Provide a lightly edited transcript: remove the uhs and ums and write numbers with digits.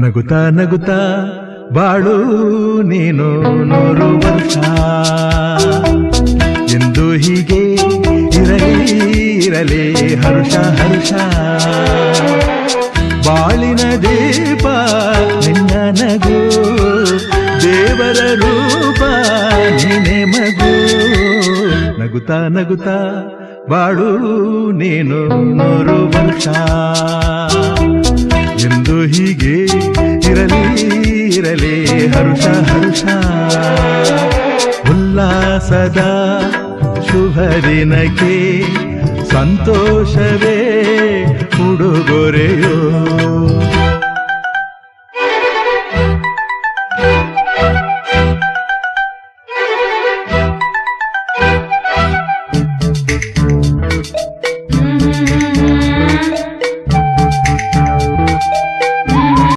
ನಗುತ್ತಾ ನಗುತ್ತಾ ಬಾಳು ನೀನು 100 ವರ್ಷ ಎಂದು ಹೀಗೆ ಇರಲಿ ಹರುಷ ಹರುಷ ಬಾಳಿನ ದೀಪ ನಿನ್ನ ನಗು ದೇವರ ರೂಪ ನೀನೆ ಮಗು ನಗುತ್ತಾ ನಗುತ್ತಾ ಬಾಳು ನೀನು 100 ವರ್ಷ ಎಂದು ಹೀಗೆ ಇರಲಿ ಹರುಷ ಹರುಷ ಉಲ್ಲಾಸದ ಶುಭ ದಿನಕ್ಕೆ ಸಂತೋಷವೇ ಉಡುಗೊರೆಯೋ